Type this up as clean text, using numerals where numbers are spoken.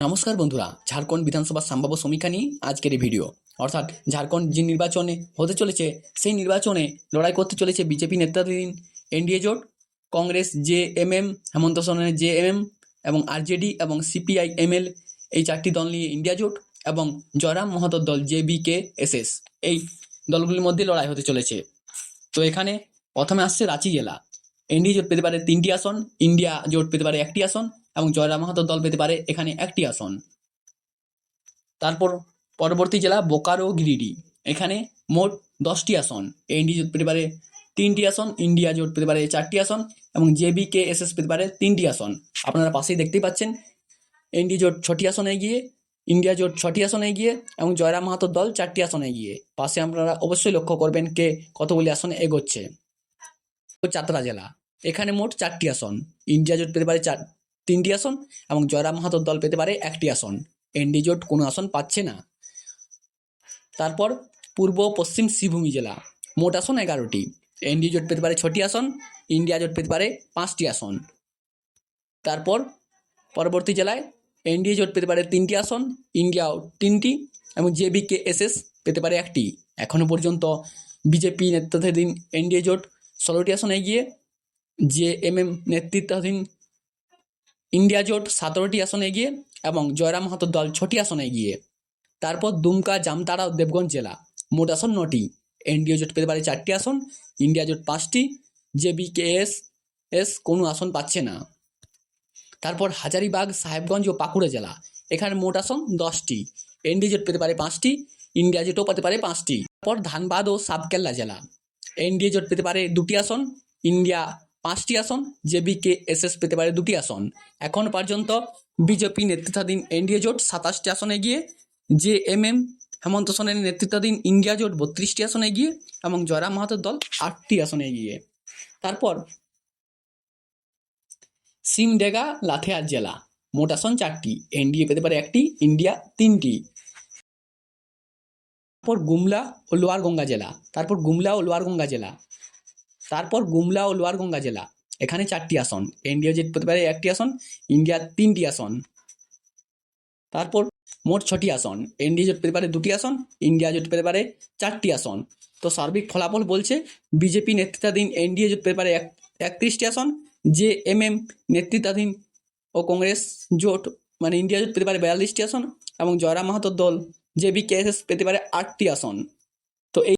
নমস্কার বন্ধুরা, ঝাড়খণ্ড বিধানসভার সম্ভাব্য সমীক্ষা নিয়ে আজকের এই ভিডিও। অর্থাৎ ঝাড়খণ্ড যে নির্বাচনে হতে চলেছে সেই নির্বাচনে লড়াই করতে চলেছে বিজেপি নেতৃত্বাধীন এনডিএ জোট, কংগ্রেস জেএমএম, হেমন্ত সোরেনের জেএমএম এবং আরজেডি এবং সিপিআইএমএল, এই চারটি দল নিয়ে ইন্ডিয়া জোট এবং জয়রাম মাহাতোর দল জেবিকেএসএস, এই দলগুলির মধ্যে লড়াই হতে চলেছে। তো এখানে প্রথমে আসছে রাঁচি জেলা। এনডিএ জোট পেতে পারে 3টি আসন, ইন্ডিয়া জোট পেতে পারে 1টি আসন এবং জয়রাম মাহাতোর দল পেতে পারে এখানে 1টি আসন। তারপর পরবর্তী জেলা বোকারো গিরিডি, এখানে মোট 10টি আসন। এনডিএ জোট পেতে পারে 3টি আসন, ইন্ডিয়া জোট পেতে পারে 4টি আসন এবং জেবিকেএসএস পেতে পারে 3টি আসন। আপনারা পাশেই দেখতেই পাচ্ছেন, এনডিএ জোট 6টি আসনে এগিয়ে, ইন্ডিয়া জোট 6টি আসনে এগিয়ে এবং জয়রাম মাহাতোর দল 4টি আসনে এগিয়ে। পাশে আপনারা অবশ্যই লক্ষ্য করবেন কে কতগুলি আসনে এগোচ্ছে। চাতরা জেলা, এখানে মোট 4টি আসন। ইন্ডিয়া জোট পেতে পারে 3টি আসন এবং জয়রাম মাহাতোর দল পেতে পারে 1টি আসন। এনডি জোট কোনো আসন পাচ্ছে না। তারপর পূর্ব পশ্চিম শ্রীভূমি জেলা, মোট আসন 11টি। এনডি জোট পেতে পারে 6টি আসন, ইন্ডিয়া জোট পেতে পারে 5টি আসন। তারপর পরবর্তী জেলায় এনডিএ জোট পেতে পারে 3টি আসন, ইন্ডিয়াও 3টি এবং জেবিকেএসএস পেতে পারে 1টি। এখনও পর্যন্ত বিজেপি নেতৃত্বাধীন এনডিএ জোট 16টি আসনে এগিয়ে, জেএমএম নেতৃত্বাধীন ইন্ডিয়া জোট 17টি আসনে এগিয়ে এবং জয়রাম মাহাতোর দল 6টি আসনে এগিয়ে। তারপর দুমকা, জামতারা ও দেবগঞ্জ জেলা, মোট আসন 9টি। এনডিএ জোট পেতে পারে 4টি আসন, ইন্ডিয়া জোট 5টি, জেবিকেএসএস কোনো আসন পাচ্ছে না। তারপর হাজারিবাগ, সাহেবগঞ্জ ও পাকুড়া জেলা, এখানে মোট আসন 10টি। এনডিএ জোট পেতে পারে 5টি, ইন্ডিয়া জোটও পেতে পারে 5টি। তারপর ধানবাদ ও সাবকেল্লা জেলা, এনডিএ জোট পেতে পারে 2টি আসন, ইন্ডিয়া 5টি আসন, জেবিকেএসএস পেতে পারে 2টি আসন। এখন পর্যন্ত বিজেপি নেতৃত্বাধীন এনডিএ জোট 27টি আসনে গিয়ে, জেএমএম হেমন্ত সোরেনের নেতৃত্বাধীন ইন্ডিয়া জোট 32টি আসনে গিয়ে এবং জয়রাম মাহাতোর দল 8টি আসনে গিয়ে। তারপর সিমডেগা, লাথেহার জেলা, মোট আসন 4টি। এনডিএ পেতে পারে 1টি, ইন্ডিয়া 3টি। তারপর গুমলা ও লোয়ার গঙ্গা জেলা, এখানে 4টি আসন। এনডিএ জোট পেতে পারে 1টি আসন, ইন্ডিয়া 3টি আসন। তারপর মোট 6টি আসন। এনডিএ জোট পেতে পারে 2টি আসন, ইন্ডিয়া জোট পেতে পারে 4টি আসন। তো সার্বিক ফলাফল বলছে বিজেপি নেতৃত্বাধীন এনডিএ জোট পেতে পারে 31টি আসন, জেএমএম নেতৃত্বাধীন ও কংগ্রেস জোট মানে ইন্ডিয়া জোট পেতে পারে 42টি আসন এবং জয়রাম মাহাতোর দল জেবিকেএসএস পেতে পারে 8টি আসন। তো এই